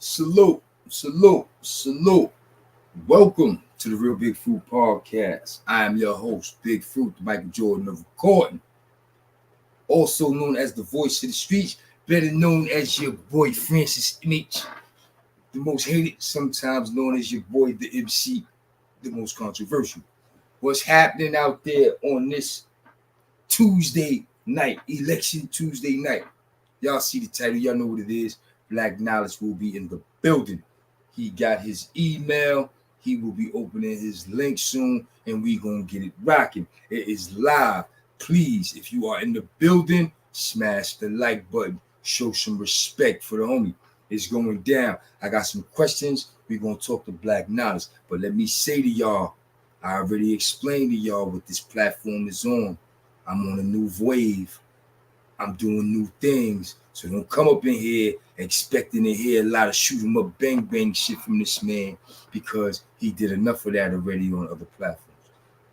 Salute, salute, salute. Welcome to the Real Big Fruit Podcast. I am your host, Big Fruit, the Michael Jordan of recording. Also known as the voice of the streets, better known as your boy Francis H. The most hated, sometimes known as your boy the MC, the most controversial. What's happening out there on this Tuesday night, election Tuesday night? Y'all see the title, y'all know what it is. Black Knowledge will be in the building. He got his email. He will be opening his link soon, and we gonna get it rocking. It is live. Please, if you are in the building, smash the like button. Show some respect for the homie. It's going down. I got some questions. We're gonna talk to Black Knowledge. But let me say to y'all, I already explained to y'all what this platform is on. I'm on a new wave. I'm doing new things. So don't come up in here expecting to hear a lot of shoot 'em up, bang bang shit from this man, because he did enough of that already on other platforms.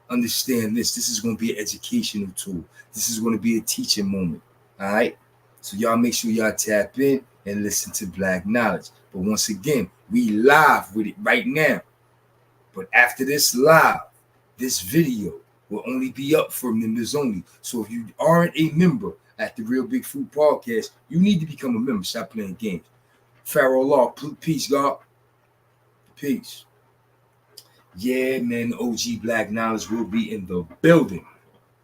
Understand this. This is going to be an educational tool. This is going to be a teaching moment. All right? So y'all make sure y'all tap in and listen to Black Knowledge. But once again, we live with it right now. But after this live, this video will only be up for members only. So if you aren't a member at the Real Big Fruit Podcast, you need to become a member. Stop playing games. Pharaoh Law, peace, God. Peace. Yeah, man, the OG Black Knowledge will be in the building.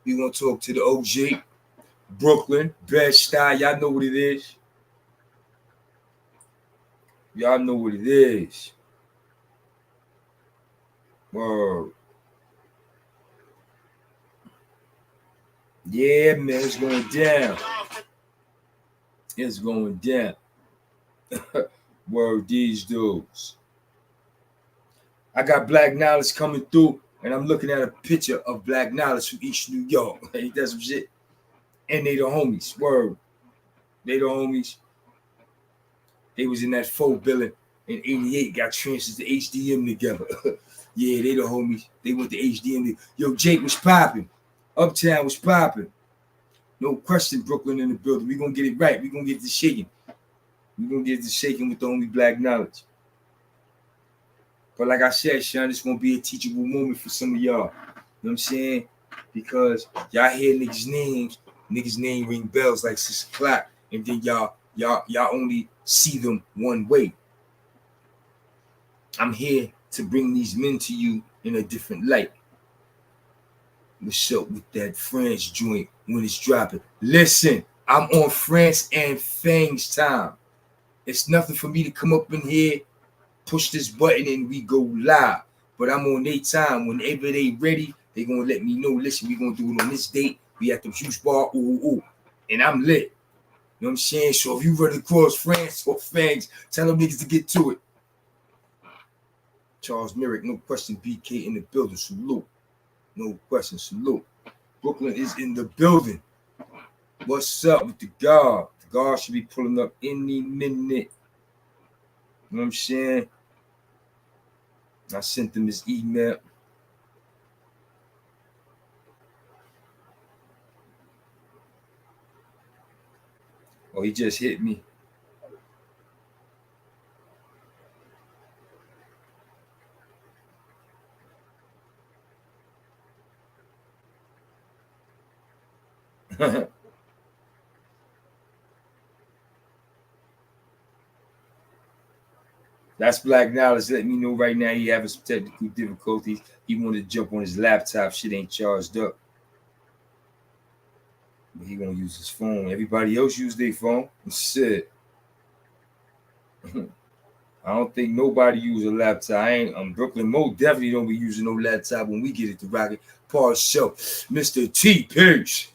We want to talk to the OG, Brooklyn, Bed-Stuy. Y'all know what it is. Y'all know what it is. Word. Yeah, man, it's going down. It's going down. Word, these dudes. I got Black Knowledge coming through, and I'm looking at a picture of Black Knowledge from East New York. Ain't that some shit? And they the homies. Word. They the homies. They was in that folk building in 88, got transferred to HDM together. Yeah, they the homies. They went to HDM. Yo, Jake was popping. Uptown was popping. No question, Brooklyn in the building. We gonna get it right. We gonna get this shaking. We gonna get this shaking with the only Black Knowledge. But like I said, Sean, it's gonna be a teachable moment for some of y'all. You know what I'm saying? Because y'all hear niggas' name ring bells like 6 o'clock, and then y'all only see them one way. I'm here to bring these men to you in a different light. What's up with that France joint when it's dropping? Listen, I'm on France and Fangs time. It's nothing for me to come up in here, push this button, and we go live. But I'm on their time. Whenever they ready, they gonna let me know. Listen, we gonna do it on this date. We at the juice bar, ooh. And I'm lit. You know what I'm saying? So if you run across France or Fangs, tell them niggas to get to it. Charles Merrick, no question, BK in the building. Salute. No question, salute. Brooklyn is in the building. What's up with the guard? The guard should be pulling up any minute. You know what I'm saying? I sent him his email. Oh, he just hit me. That's Black Knowledge. Let me know right now he having some technical difficulties. He wanted to jump on his laptop. Shit ain't charged up. But he gonna use his phone. Everybody else use their phone. Shit. I don't think nobody use a laptop. Brooklyn Mo definitely don't be using no laptop when we get it to Rocket Part Show. Mr. T Page.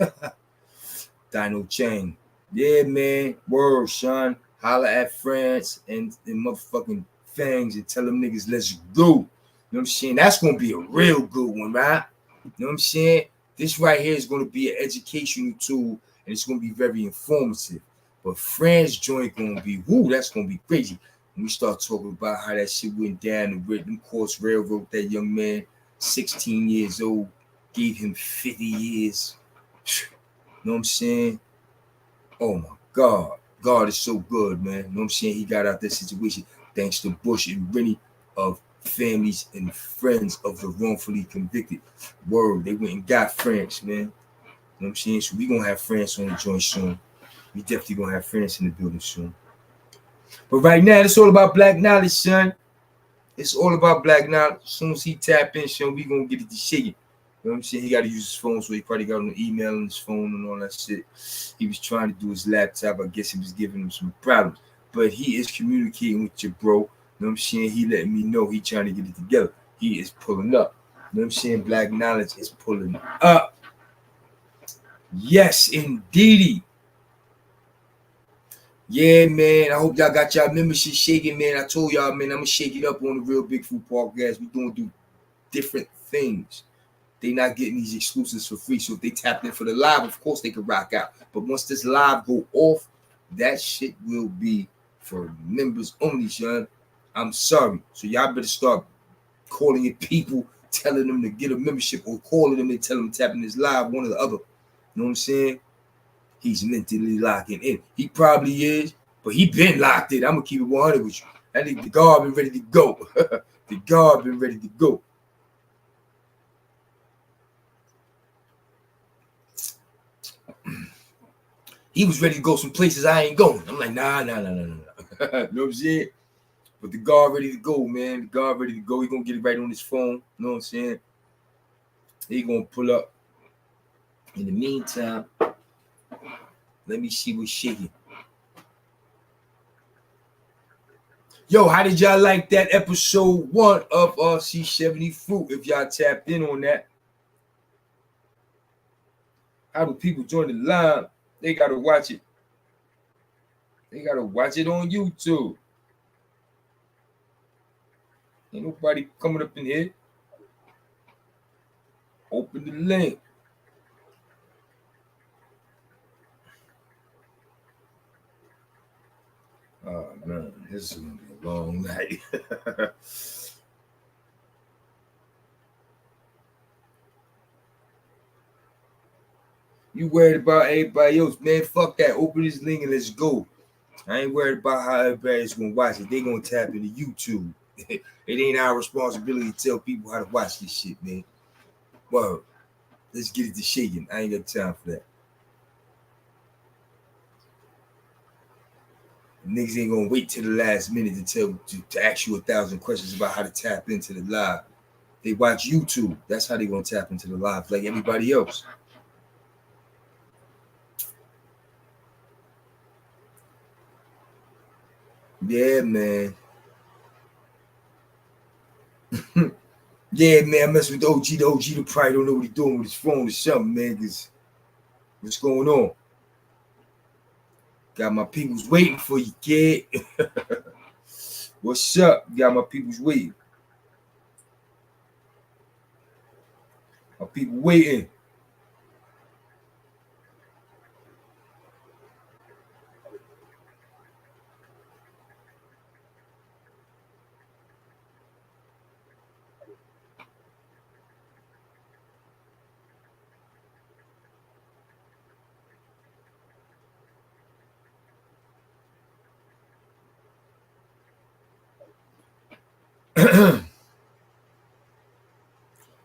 Dino Chain. Yeah, man. Word, son. Holla at France and motherfucking Fangs and tell them niggas let's go. You know what I'm saying? That's gonna be a real good one, right? You know what I'm saying? This right here is gonna be an educational tool and it's gonna be very informative. But France joint gonna be, that's gonna be crazy. When we start talking about how that shit went down and where them courts railroad that young man, 16 years old, gave him 50 years. You know what I'm saying? Oh my God. God is so good, man. You know what I'm saying? He got out that situation. thanks to Bush and many of families and friends of the wrongfully convicted. Word, they went and got France, man. You know what I'm saying? So we gonna have France on the joint soon. We definitely gonna have France in the building soon. But right now, it's all about black knowledge, son. It's all about black knowledge. As soon as he tap in, son, we gonna get it to shaking. You know what I'm saying? He got to use his phone, so he probably got an email on his phone and all that shit. He was trying to do his laptop. I guess he was giving him some problems. But he is communicating with your bro. You know what I'm saying? He letting me know he trying to get it together. He is pulling up. You know what I'm saying? Black knowledge is pulling up. Yes, indeedy. Yeah, man. I hope y'all got y'all membership shaking, man. I told y'all, man, I'm going to shake it up on the Real Big Food Podcast. We going to do different things. They not getting these exclusives for free. So if they tap in for the live, of course they can rock out. But once this live go off, that shit will be for members only, son. I'm sorry. So y'all better start calling it people, telling them to get a membership, or calling them and telling them tapping this live, one or the other. You know what I'm saying? He's mentally locking in. He probably is, but he been locked in. I'm gonna keep it 100 with you. I think the guard been ready to go. The guard been ready to go. He was ready to go some places I ain't going. I'm like, nah. You know what I'm saying? But the guard ready to go, man. The guard ready to go. He gonna get it right on his phone. You know what I'm saying? He gonna pull up. In the meantime, let me see what's shaking. Yo, how did y'all like that episode 1 of C74? If y'all tapped in on that, how do people join the line? They gotta watch it. They gotta watch it on YouTube. Ain't nobody coming up in here. Open the link. Oh man, this is gonna be a long night. You worried about everybody else, man? Fuck that. Open this link and let's go. I ain't worried about how everybody's gonna watch it. They gonna tap into YouTube. It ain't our responsibility to tell people how to watch this shit, man. Well, let's get it to shaking. I ain't got time for that. Niggas ain't gonna wait till the last minute to ask you 1,000 questions about how to tap into the live. They watch YouTube. That's how they gonna tap into the live, like everybody else. Yeah, man. Yeah, man. I mess with the OG. The OG probably don't know what he's doing with his phone or something, man. Cause what's going on? Got my peoples waiting for you, kid. What's up? Got my peoples waiting. My people waiting.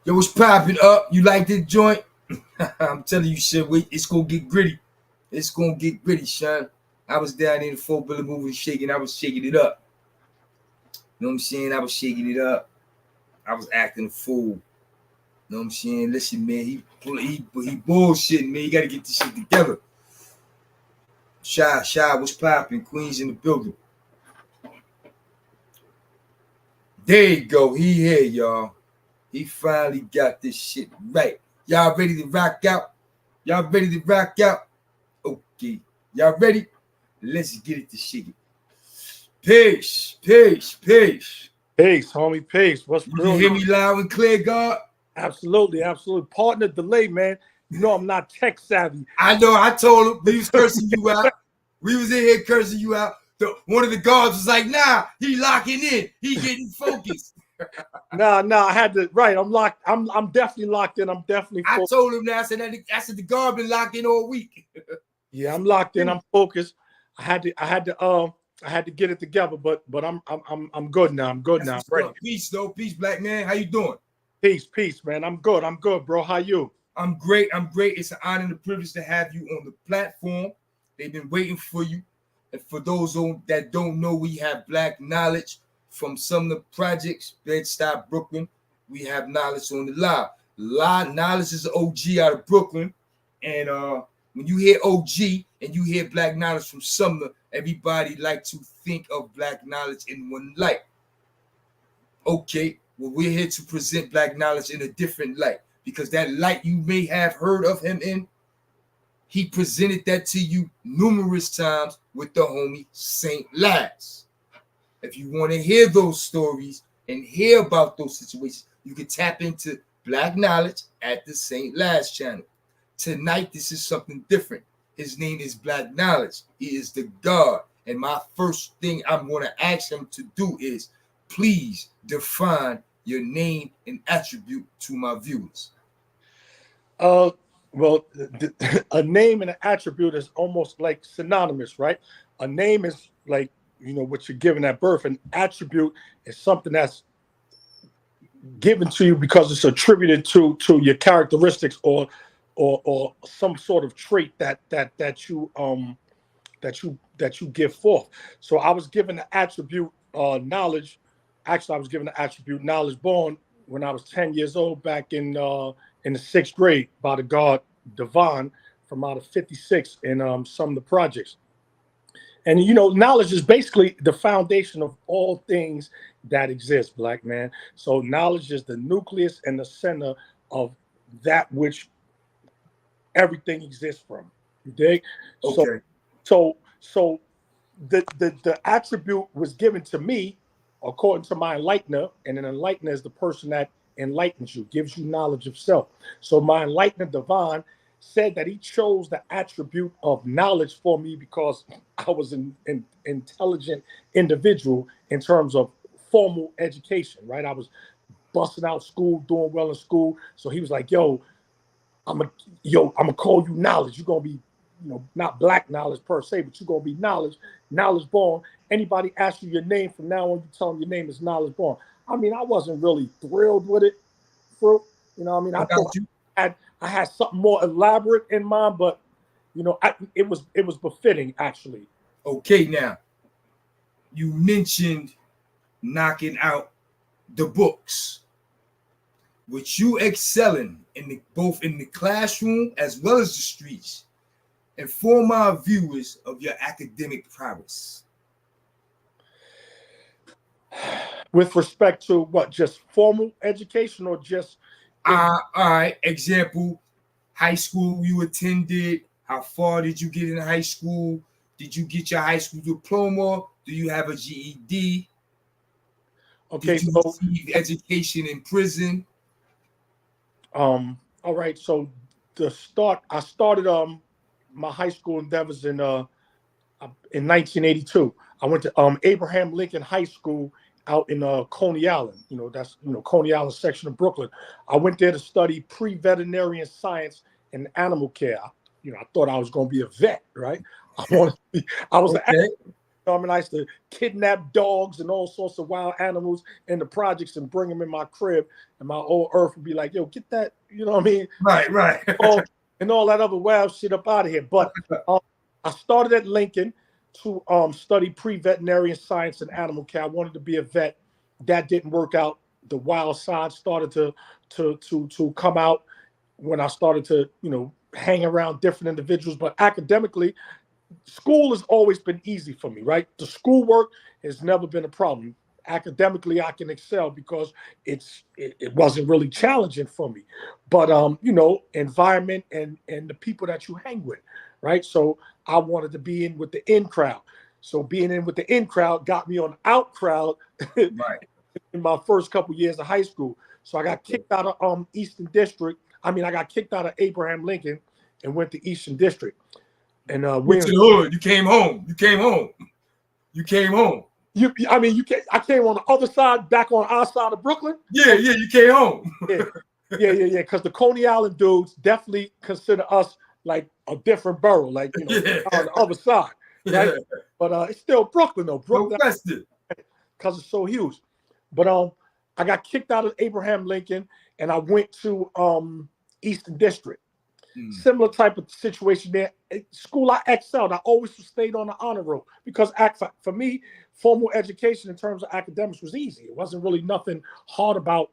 Yo, what's popping up? You like this joint? I'm telling you, shit, wait, it's gonna get gritty. It's gonna get gritty, son. I was down in the 4-Billy movie shaking. I was shaking it up. You know what I'm saying? I was shaking it up. I was acting a fool. You know what I'm saying? Listen, man, he bullshitting, man. You gotta get this shit together. Shy, what's popping? Queens in the building. There you go. He here, y'all. He finally got this shit right. Y'all ready to rock out? Y'all ready to rock out? Okay. Y'all ready? Let's get it to shake. Peace. Peace, homie. Peace. What's you can hear me loud and clear, God? Absolutely. Partner delay, man. You know I'm not tech savvy. I know. I told him we was cursing you out. We was in here cursing you out. One of the guards was like, nah, he locking in. He getting focused. Nah, I had to, right. I'm locked. I'm definitely locked in. I'm definitely focused. I told him that. I said the guard been locked in all week. Yeah, I'm locked in. I'm focused. I had to I had to get it together, but I'm good now. I'm good now. I'm ready. Peace, though. Peace, black man. How you doing? Peace, man. I'm good, bro. How you? I'm great. It's an honor and a privilege to have you on the platform. They've been waiting for you. And for those that don't know, we have Black Knowledge from Sumner Projects, Bed-Stuy, Brooklyn. We have Knowledge on the live. Knowledge is an OG out of Brooklyn. And when you hear OG and you hear Black Knowledge from Sumner, everybody like to think of Black Knowledge in one light. Okay, well, we're here to present Black Knowledge in a different light, because that light you may have heard of him in, he presented that to you numerous times with the homie St. Laz. If you want to hear those stories and hear about those situations, you can tap into Black Knowledge at the St. Laz channel. Tonight, this is something different. His name is Black Knowledge. He is the God. And my first thing I'm going to ask him to do is, please define your name and attribute to my viewers. Well, a name and an attribute is almost like synonymous, right? A name is like, what you're given at birth. An attribute is something that's given to you because it's attributed to your characteristics or some sort of trait that you give forth. So I was given the attribute knowledge. Actually, I was given the attribute knowledge born when I was 10 years old, back in the 6th grade, by the God Devon from out of 56 in some of the projects. And knowledge is basically the foundation of all things that exist, black man. So knowledge is the nucleus and the center of that which everything exists from. You dig? Okay. So the attribute was given to me according to my enlightener, and an enlightener is the person that enlightens you, gives you knowledge of self. So my enlightener Devon said that he chose the attribute of knowledge for me because I was an intelligent individual in terms of formal education, right? I was busting out school, doing well in school. So he was like, I'm gonna call you knowledge. You're gonna be, not black knowledge per se, but you're gonna be knowledge born. Anybody asks you your name from now on, you tell them your name is knowledge born. I mean, I wasn't really thrilled with it, Fruit. I thought I had something more elaborate in mind, but it was befitting, actually. Okay, now you mentioned knocking out the books, which you excelling both in the classroom as well as the streets. Inform our viewers of your academic prowess. With respect to what, just formal education or just? All right. Example, high school you attended. How far did you get in high school? Did you get your high school diploma? Do you have a GED? Okay, did you receive education in prison? All right. So I started my high school endeavors in 1982. I went to Abraham Lincoln High School out in Coney Island. That's Coney Island section of Brooklyn. I went there to study pre-veterinarian science and animal care. I thought I was going to be a vet, right? I was okay. I used to kidnap dogs and all sorts of wild animals in the projects and bring them in my crib, and my old earth would be like, "Yo, get that," you know what I mean? Right. And all that other wild shit up out of here. But I started at Lincoln to study pre-veterinarian science and animal care. I wanted to be a vet. That didn't work out. The wild side started to come out when I started to hang around different individuals. But academically, school has always been easy for me, right? The schoolwork has never been a problem. Academically, I can excel because it wasn't really challenging for me. But environment and the people that you hang with, right? So I wanted to be in with the in crowd. So being in with the in crowd got me on out crowd right. in my first couple years of high school. So I got kicked out of Eastern District. I got kicked out of Abraham Lincoln and went to Eastern District. And went to the hood. You came home. I came on the other side, back on our side of Brooklyn. Yeah, you came home. Yeah. Because the Coney Island dudes definitely consider us like a different borough, like on the other side, right? but it's still Brooklyn though. Brooklyn, because it's so huge. But I got kicked out of Abraham Lincoln, and I went to Eastern District. Similar type of situation there. School, I excelled. I always stayed on the honor roll because for me, formal education in terms of academics was easy. It wasn't really nothing hard about,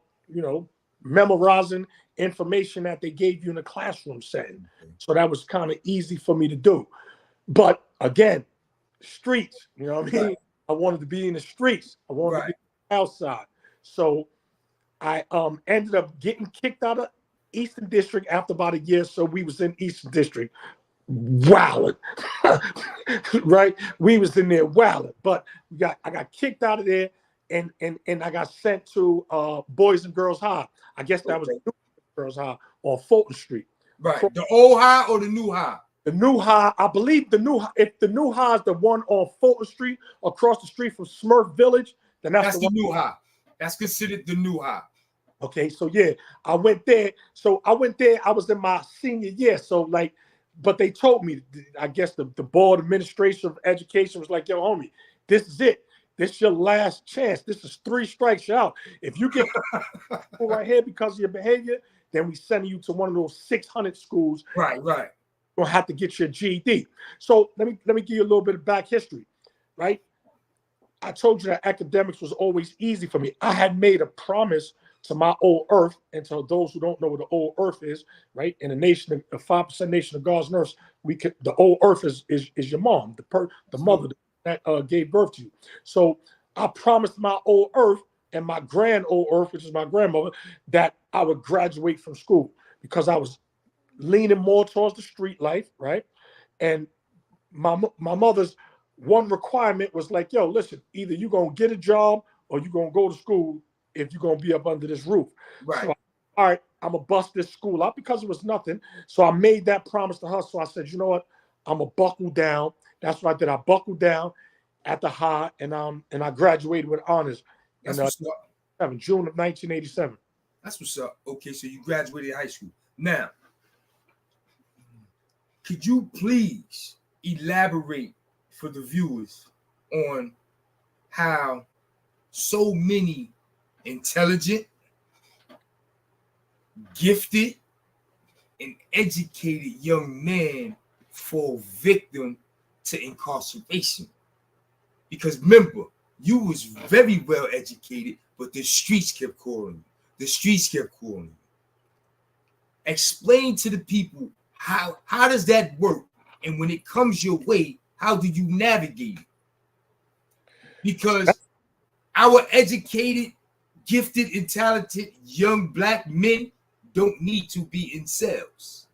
memorizing information that they gave you in a classroom setting. So that was kind of easy for me to do. But again, streets, you know what I mean? Right. I wanted to be in the streets. I wanted to be outside. So I ended up getting kicked out of Eastern District after about a year. So we was in Eastern District wilding, right? We was in there wilding, but I got kicked out of there and I got sent to Boys and Girls High. I guess that was Girls High on Fulton Street. Right. The old high or the new high? The new high, I believe the new high. If the new high is the one on Fulton Street across the street from Smurf Village, then that's the new high. That's considered the new high. Okay, so yeah, I went there. I was in my senior year. So but they told me, I guess the board administration of education was like, yo, homie, this is it. This is your last chance. This is 3 strikes you're out. If you get right here because of your behavior, then we send you to one of those 600 schools. Right. You'll have to get your GED. So let me give you a little bit of back history, right? I told you that academics was always easy for me. I had made a promise to my old earth, and to those who don't know what the old earth is, right? In a nation, a 5% nation of God's nurse, the old earth is your mom, the mother that gave birth to you. So I promised my old earth and my grand old earth, which is my grandmother, that I would graduate from school because I was leaning more towards the street life, right? And my mother's one requirement was like, yo, listen, either you're gonna get a job or you're gonna go to school if you're gonna be up under this roof. Right. So, all right, I'm gonna bust this school out because it was nothing. So I made that promise to her. So I said, you know what? I'm gonna buckle down. That's what I did. I buckled down at the high, and I graduated with honors. That's what's up. June of 1987. That's what's up. Okay, so you graduated high school. Now, could you please elaborate for the viewers on how so many intelligent, gifted, and educated young men fall victim to incarceration? Because remember, you was very well educated, but the streets kept calling you. The streets kept calling you. Explain to the people how does that work? And when it comes your way, how do you navigate it? Because our educated, gifted, and talented young Black men don't need to be in cells.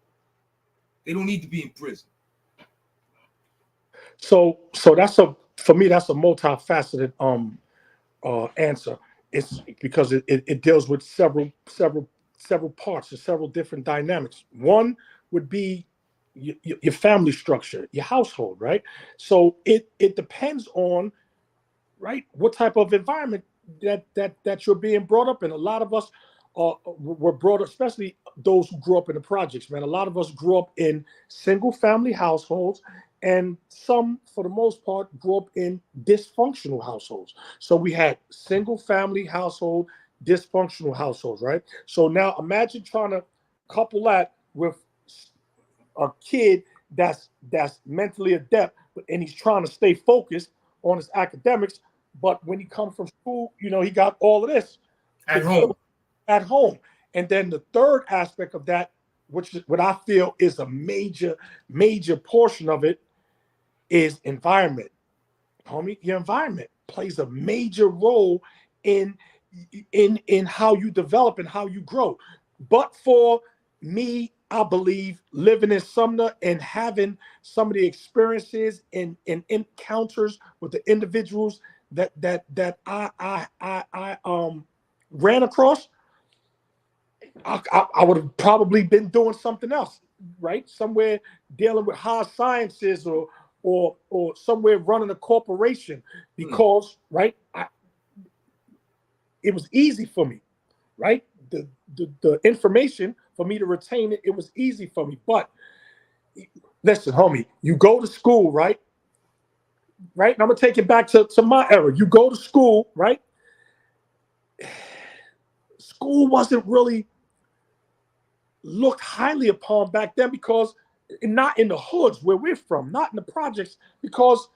They don't need to be in prison. So for me, that's a multifaceted answer. It's because it deals with several parts and several different dynamics. One would be your family structure, your household, right? So it depends on, right, what type of environment that you're being brought up in. A lot of us were brought up, especially those who grew up in the projects, man. A lot of us grew up in single family households, and some, for the most part, grew up in dysfunctional households. So we had single family household, dysfunctional households, right? So now imagine trying to couple that with a kid that's mentally adept, and he's trying to stay focused on his academics, but when he comes from school, he got all of this at home. And then the third aspect of that, which is what I feel is a major portion of it, is environment. Homie, your environment plays a major role in how you develop and how you grow. But for me, I believe living in Sumner and having some of the experiences and encounters with the individuals that I ran across, I would have probably been doing something else, right? Somewhere dealing with hard sciences or somewhere running a corporation because, right, it was easy for me, right? The information for me to retain it was easy for me. But listen, homie, you go to school, right? right? And I'm gonna take it back to my era. You go to school, right? School wasn't really looked highly upon back then because not in the hoods where we're from, not in the projects, because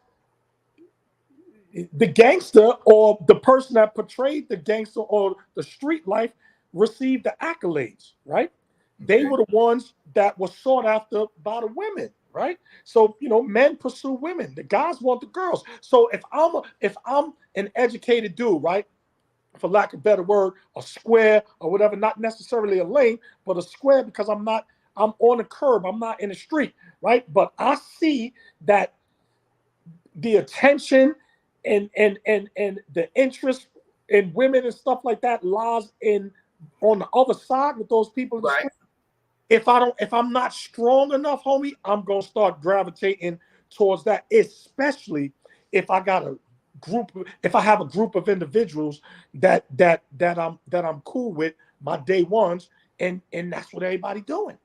the gangster or the person that portrayed the gangster or the street life received the accolades, right? They were the ones that were sought after by the women, right? So men pursue women, the guys want the girls. So if I'm an educated dude, right, for lack of a better word, a square or whatever, not necessarily a lane, but a square, because I'm on the curb, I'm not in the street, right? But I see that the attention and the interest in women and stuff like that lies on the other side with those people in the street. If I'm not strong enough, homie, I'm gonna start gravitating towards that, especially if I have a group of individuals that I'm cool with, my day ones, and that's what everybody doing.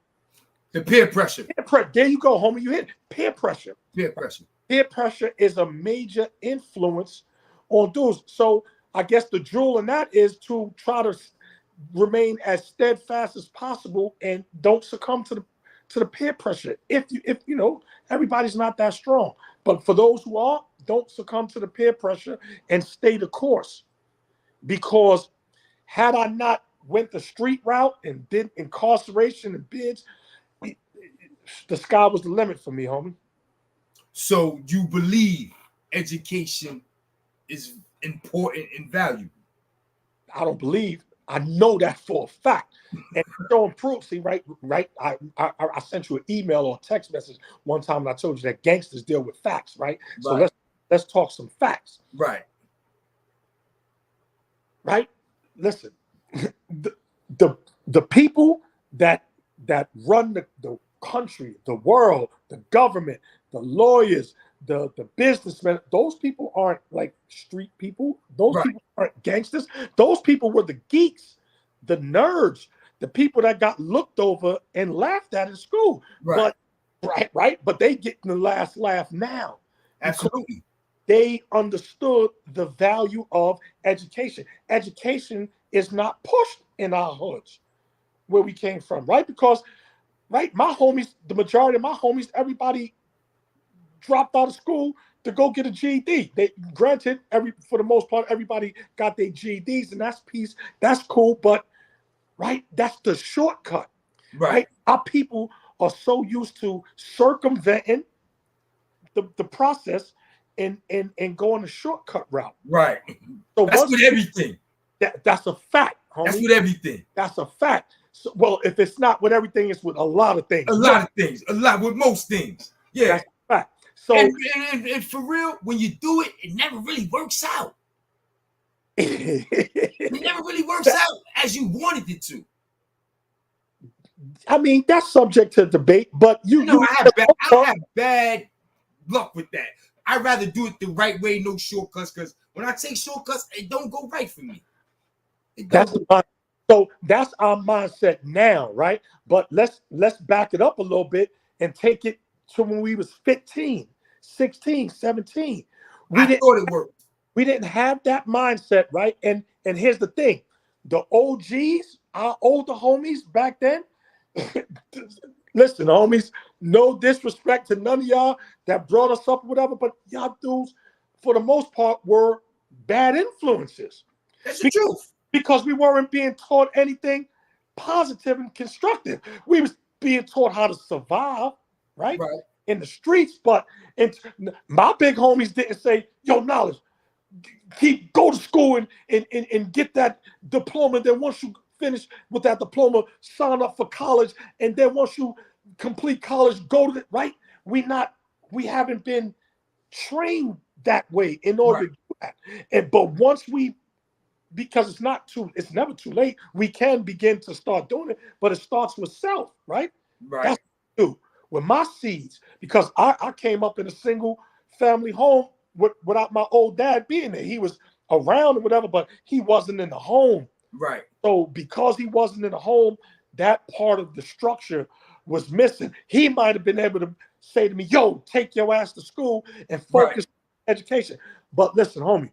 The peer pressure. There you go, homie. You hit peer pressure. Peer pressure. Peer pressure is a major influence on dudes. So I guess the jewel in that is to try to remain as steadfast as possible and don't succumb to the peer pressure. If everybody's not that strong, but for those who are, don't succumb to the peer pressure and stay the course. Because had I not went the street route and did incarceration and bids, the sky was the limit for me, homie. So you believe education is important and valuable? I don't believe. I know that for a fact. And showing proof. See, right. I sent you an email or a text message one time, and I told you that gangsters deal with facts, right? So let's talk some facts. Right. Listen, the people that run the country, the world, the government, the lawyers, the businessmen, those people aren't like street people. Those people aren't gangsters. Those people were the geeks, the nerds, the people that got looked over and laughed at in school. But but they getting the last laugh now. Absolutely. They understood the value of education. Education is not pushed in our hoods where we came from, right? Because my homies, the majority of my homies, everybody dropped out of school to go get a GED. Granted, for the most part, everybody got their GEDs, and that's cool, but that's the shortcut. Right? Our people are so used to circumventing the process and going the shortcut route. Right. So that's with everything. That's a fact, homie. That's with everything. That's a fact. So, well, if it's not with everything, it's with a lot of things. A lot with most things. Yeah. That's a fact. So and for real, when you do it, it never really works out. It never really works out as you wanted it to. I mean, that's subject to debate, but I have bad luck with that. I'd rather do it the right way, no shortcuts, because when I take shortcuts, it don't go right for me. So that's our mindset now, right? But let's back it up a little bit and take it to when we was 15, 16, 17. I thought it worked. We didn't have that mindset, right? And here's the thing. The OGs, our older homies back then, listen, homies, no disrespect to none of y'all that brought us up or whatever, but y'all dudes, for the most part, were bad influences. That's the truth. Because we weren't being taught anything positive and constructive. We was being taught how to survive, right? In the streets. But my big homies didn't say, yo, knowledge, go to school and get that diploma. Then once you finish with that diploma, sign up for college. And then once you complete college, go to right? We haven't been trained that way in order to do that. But once because it's never too late, we can begin to start doing it, but it starts with self, right? That's what I do with my seeds, because I came up in a single family home without my old dad being there. He was around or whatever, but he wasn't in the home. Right. So because he wasn't in the home, that part of the structure was missing. He might have been able to say to me, yo, take your ass to school and focus education. But listen, homie,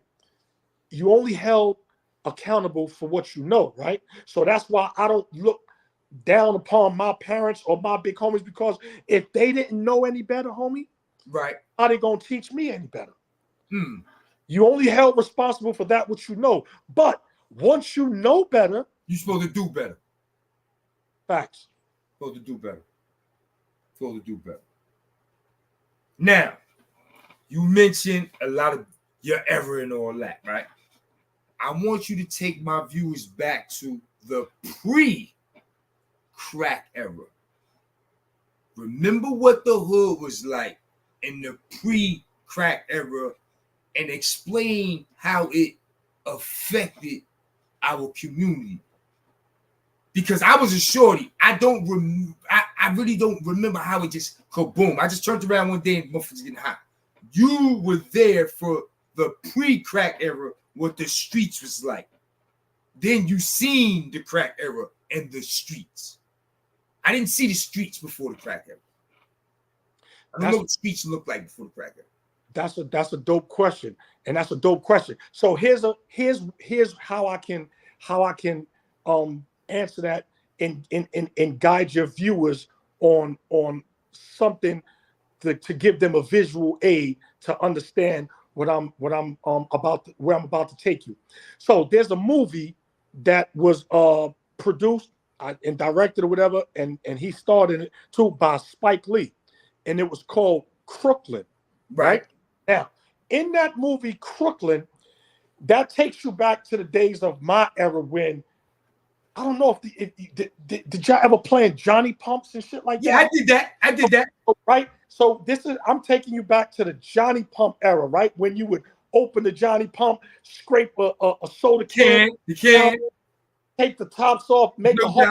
you only held accountable for what you know, right? So that's why I don't look down upon my parents or my big homies, because if they didn't know any better, homie, right, how they gonna teach me any better? Hmm. You only held responsible for that which you know. But once you know better, you're supposed to do better. Facts. Supposed to do better. Supposed to do better. Now, you mentioned a lot of your ever and all that, right? I want you to take my viewers back to the pre-crack era. Remember what the hood was like in the pre-crack era and explain how it affected our community. Because I was a shorty. I really don't remember how it just kaboom. I just turned around one day and motherfuckers getting hot. You were there for the pre-crack era, what the streets was like. Then you seen the crack era and the streets. I didn't see the streets before the crack era. I don't know what the streets looked like before the crack era. That's a dope question, and that's a dope question. So here's how I can answer that and guide your viewers on something to give them a visual aid to understand where I'm about to take you. So there's a movie that was produced and directed or whatever, and he starred in it too by Spike Lee, and it was called Crooklyn. Right? Now, in that movie, Crooklyn, that takes you back to the days of my era when, I don't know did y'all ever play Johnny Pumps and shit like that? Yeah, I did that. Right? So I'm taking you back to the Johnny Pump era, right? When you would open the Johnny Pump, scrape a soda can, take the tops off, make a hole,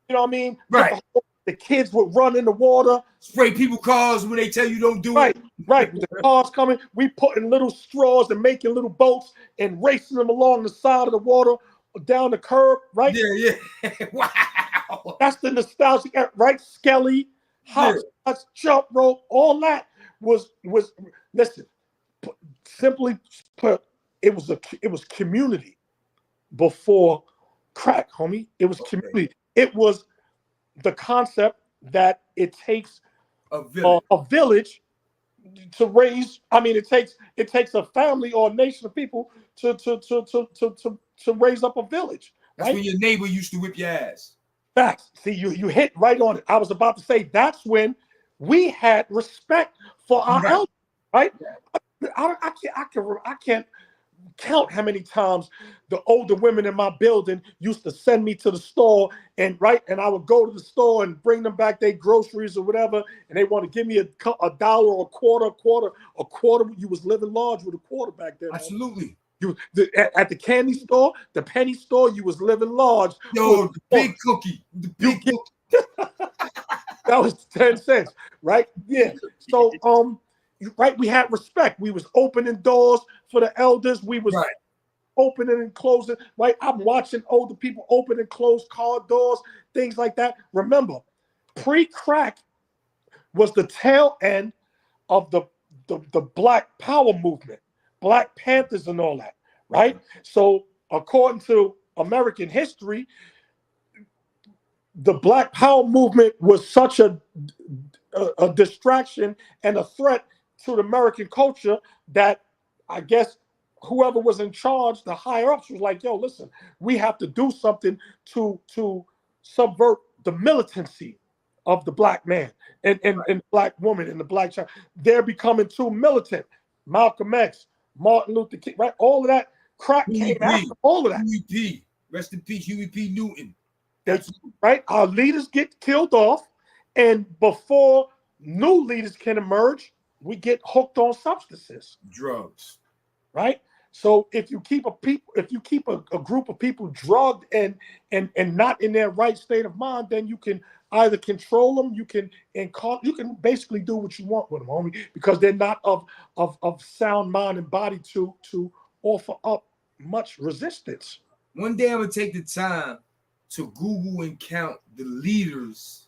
you know what I mean? Right. The kids would run in the water. Spray people cars when they tell you don't do it. Right. The cars coming, we putting little straws and making little boats and racing them along the side of the water down the curb, right? Yeah. Wow. That's the nostalgic, right? Skelly, hopscotch, jump rope, all that was listen, simply put, it was community before crack, homie. It was community. It was the concept that it takes a village to raise. I mean, it takes a family or a nation of people to raise up a village. That's right? When your neighbor used to whip your ass. Facts. See, you hit right on it. I was about to say that's when we had respect for our elders, right? I can't count how many times the older women in my building used to send me to the store and I would go to the store and bring them back their groceries or whatever, and they want to give me a dollar or a quarter. You was living large with a quarter back then. Absolutely. At the candy store, the penny store, you was living large. Yo, the big cookie. The big cookie. That was 10 cents, right? Yeah. So right, we had respect. We was opening doors for the elders. We was opening and closing. Right, I'm watching older people open and close car doors, things like that. Remember, pre-crack was the tail end of the Black Power movement, Black Panthers and all that. Right. So according to American history, the Black Power movement was such a distraction and a threat to the American culture that I guess whoever was in charge, the higher ups, was like, yo, listen, we have to do something to subvert the militancy of the black man and black woman and the black child. They're becoming too militant. Malcolm X, Martin Luther King, right? All of that crap came after all of that. Huey P. Rest in peace, Huey P. Newton. Right? Our leaders get killed off, and before new leaders can emerge, we get hooked on substances, drugs. Right? So if you keep a group of people drugged and not in their right state of mind, then you can either control them, you can basically do what you want with them, homie, because they're not of sound mind and body to offer up much resistance. One day I'm gonna take the time to Google and count the leaders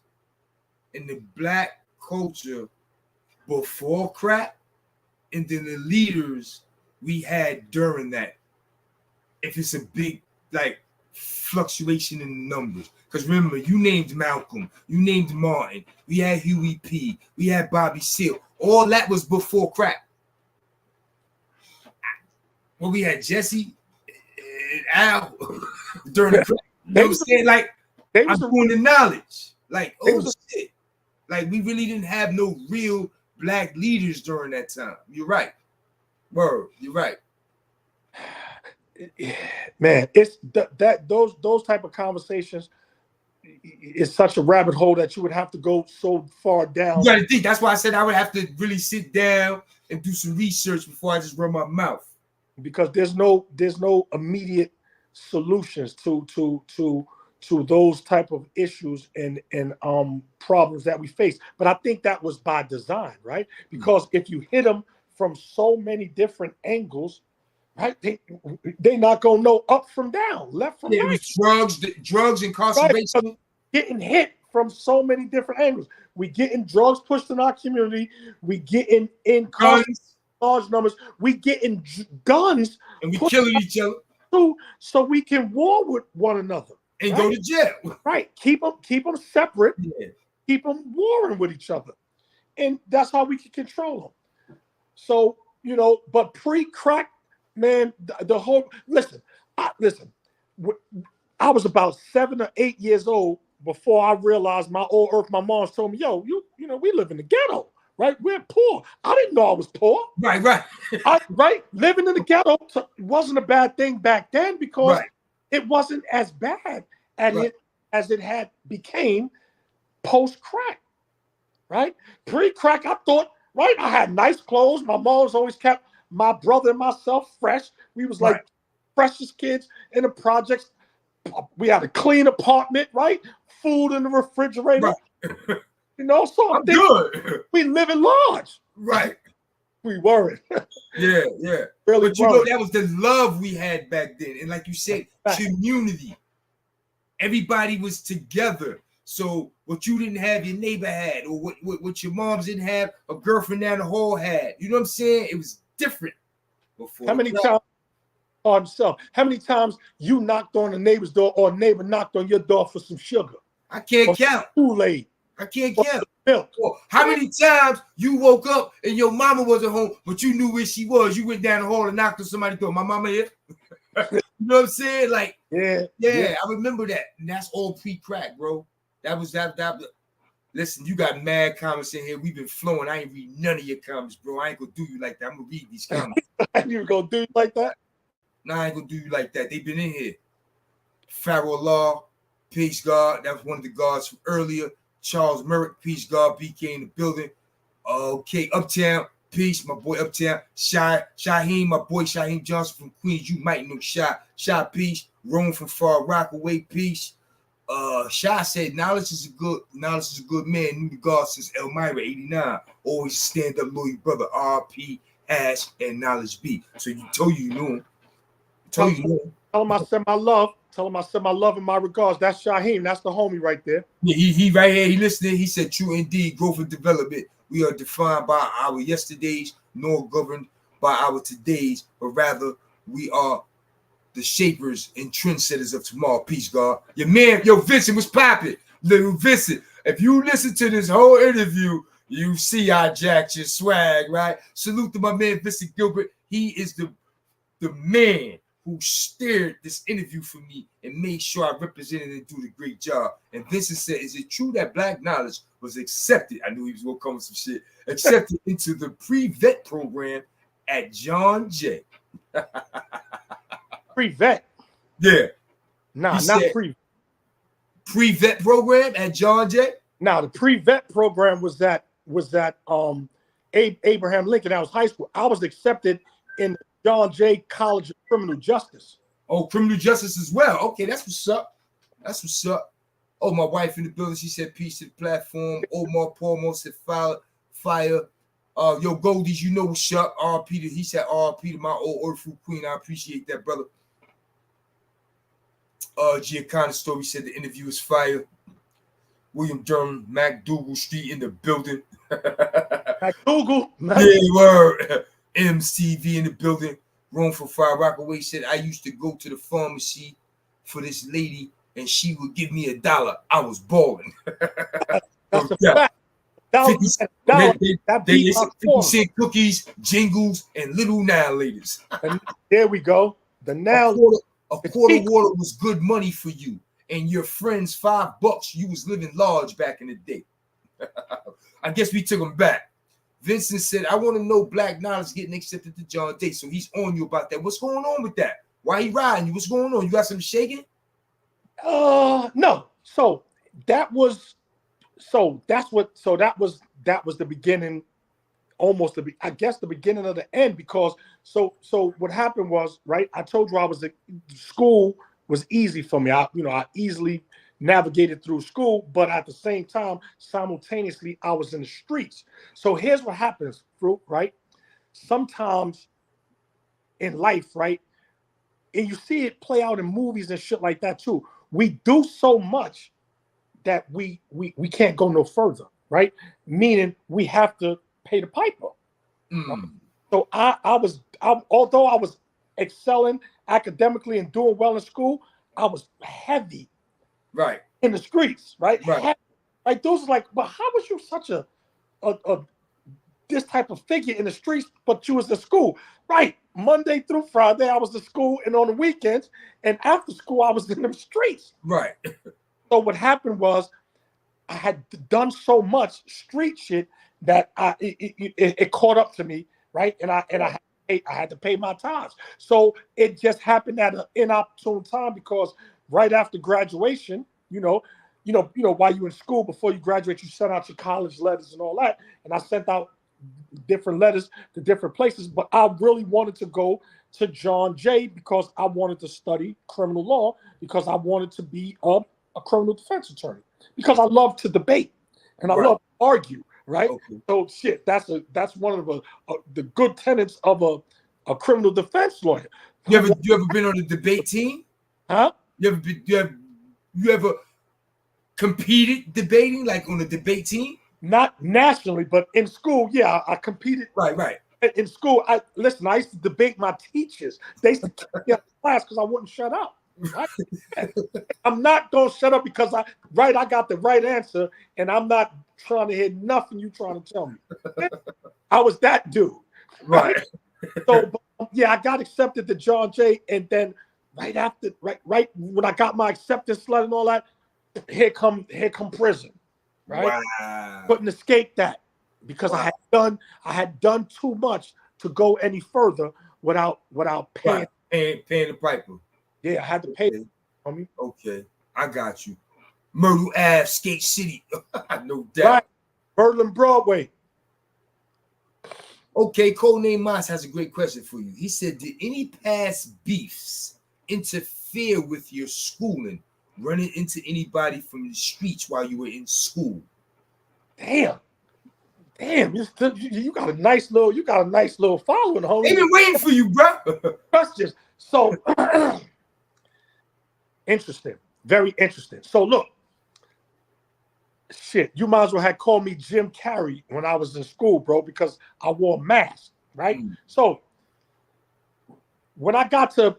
in the black culture before crack and then the leaders we had during that. If it's a big like fluctuation in the numbers, because remember, you named Malcolm, you named Martin, we had Huey P, we had Bobby Seale. All that was before crack. Well, we had Jesse and Al during the crack. You know what I'm saying? Like, I'm doing the knowledge. Like, oh shit. Like, we really didn't have no real black leaders during that time. You're right. Word, you're right. Man, it's those type of conversations is such a rabbit hole that you would have to go so far down. You gotta think. That's why I said I would have to really sit down and do some research before I just run my mouth. Because there's no immediate solutions to those type of issues and problems that we face. But I think that was by design, right? Because if you hit them from so many different angles, right, they not gonna know up from down, left from right. Drugs, incarceration. Right. Getting hit from so many different angles. We getting drugs pushed in our community. We getting in large numbers. We getting guns, and we killing each other too, so we can war with one another and right? Go to jail. Right. Keep them separate. Yeah. Keep them warring with each other, and that's how we can control them. So but pre-crack, man, the whole I was about 7 or 8 years old before I realized my old earth. My mom told me, "Yo, we live in the ghetto, right? We're poor." I didn't know I was poor. Right. Right. Living in the ghetto wasn't a bad thing back then because it wasn't as bad as it had became post-crack. Right. Pre-crack, I thought. Right. I had nice clothes. My mom's always kept my brother and myself fresh. We was like freshest kids in the projects. We had a clean apartment, right? Food in the refrigerator. Right. So I'm good. We living large. Right. We weren't. Yeah. Really, but that was the love we had back then. And like you said, community. Everybody was together. So what you didn't have, your neighbor had, or what your moms didn't have, a girlfriend down the hall had. You know what I'm saying? It was different before. How many times you knocked on a neighbor's door or a neighbor knocked on your door for some sugar? I can't count. Kool-Aid. I can't count. Milk. How many times you woke up and your mama wasn't home, but you knew where she was? You went down the hall and knocked on somebody's door. My mama here. You know what I'm saying? Like, yeah. I remember that. And that's all pre-crack, bro. That was that. Listen, you got mad comments in here. We've been flowing. I ain't read none of your comments, bro. I ain't gonna do you like that. I'm gonna read these comments. You gonna do you like that? No, I ain't gonna do you like that. They've been in here. Pharaoh Law, peace God. That was one of the guards from earlier. Charles Merrick, peace God. BK in the building. Okay, Uptown, peace, my boy Uptown. Shaheem, my boy Shaheem Johnson from Queens. You might know Shy, peace. Rome from Far Rockaway, peace. Shy said knowledge is a good man. Knew the God since Elmira 89. Always stand up, loyal brother. RP Ash and Knowledge B. So you told you knew him. Tell him I send my love. Tell him I send my love and my regards. That's Shaheem. That's the homie right there. Yeah, he right here. He listening. He said, "True indeed, growth and development. We are defined by our yesterdays, nor governed by our todays, but rather we are the shapers and trendsetters of tomorrow." Peace, God. Your man, Vincent was popping. Little Vincent. If you listen to this whole interview, you see I jacked your swag, right? Salute to my man Vincent Gilbert. He is the man who steered this interview for me and made sure I represented and do the great job. And Vincent said, "Is it true that black knowledge was accepted?" I knew he was gonna come with some shit. Accepted into the pre-vet program at John Jay. Pre-vet? Yeah. Nah, not pre-vet program at John Jay? Now the pre-vet program was that Abraham Lincoln. That was high school. I was accepted in John Jay College of Criminal Justice. Oh, criminal justice as well. Okay, that's what's up. Oh, my wife in the building. She said peace to the platform. Omar Palmo said fire. Yo, Goldies, you know what's up. RP to, he said RP to my old Earthful Queen. I appreciate that, brother. Giaconda Story said the interview is fire. William Durham, MacDougal Street in the building. MacDougal? Yeah, word. MCV in the building. Room for Fire Rockaway said, I used to go to the pharmacy for this lady and she would give me $1. I was balling. That's a fact. 50, That beat my 50-cent cookies, jingles, and little now ladies. And there we go. The now a quarter water was good money for you. And your friends $5, you was living large back in the day. I guess we took them back. Vincent said, I want to know Black Knowledge getting accepted to John Day. So he's on you about that. What's going on with that? Why he riding you? What's going on? You got some shaking? No. So that was the beginning, almost I guess the beginning of the end, because so what happened was, right, I told you school was easy for me. I easily navigated through school, but at the same time, simultaneously, I was in the streets. So here's what happens, Fruit, right? Sometimes in life, right, and you see it play out in movies and shit like that too. We do so much that we can't go no further, right? Meaning we have to pay the piper. So although I was excelling academically and doing well in school, I was heavy, right, in the streets, right? Right. Heavy. Like those are like, but how was you such a this type of figure in the streets, but you was in school, right? Monday through Friday, I was in school, and on the weekends and after school, I was in the streets, right. So what happened was, I had done so much street shit that it caught up to me, right? And I had to pay my tithes. So it just happened at an inopportune time, because right after graduation, while you're in school, before you graduate, you send out your college letters and all that. And I sent out different letters to different places, but I really wanted to go to John Jay because I wanted to study criminal law, because I wanted to be a criminal defense attorney, because I love to debate and I love to argue, right? Okay. So shit, that's one of the good tenets of a criminal defense lawyer. You ever been on a debate team? Huh? You ever competed debating, like on a debate team? Not nationally, but in school, yeah, I competed. Right. In school, I used to debate my teachers. They used to kick me out of class because I wouldn't shut up. Right? I'm not gonna shut up because I got the right answer, and I'm not trying to hear nothing you trying to tell me. I was that dude. Right. So yeah, I got accepted to John Jay, and then right when I got my acceptance letter and all that, here come prison. Right? Wow. Couldn't escape that, because I had done too much to go any further without paying the piper. Yeah, I had to pay. Okay, I got you. Myrtle Ave, Skate City. No doubt. Right. Berlin Broadway. Okay, Codename Moss has a great question for you. He said, did any past beefs interfere with your schooling, running into anybody from the streets while you were in school? Damn, you got a nice little following, homie. They've been waiting for you, bro. Questions. So interesting, very interesting. So look, shit, you might as well have called me Jim Carrey when I was in school, bro, because I wore a mask, right? So when I got to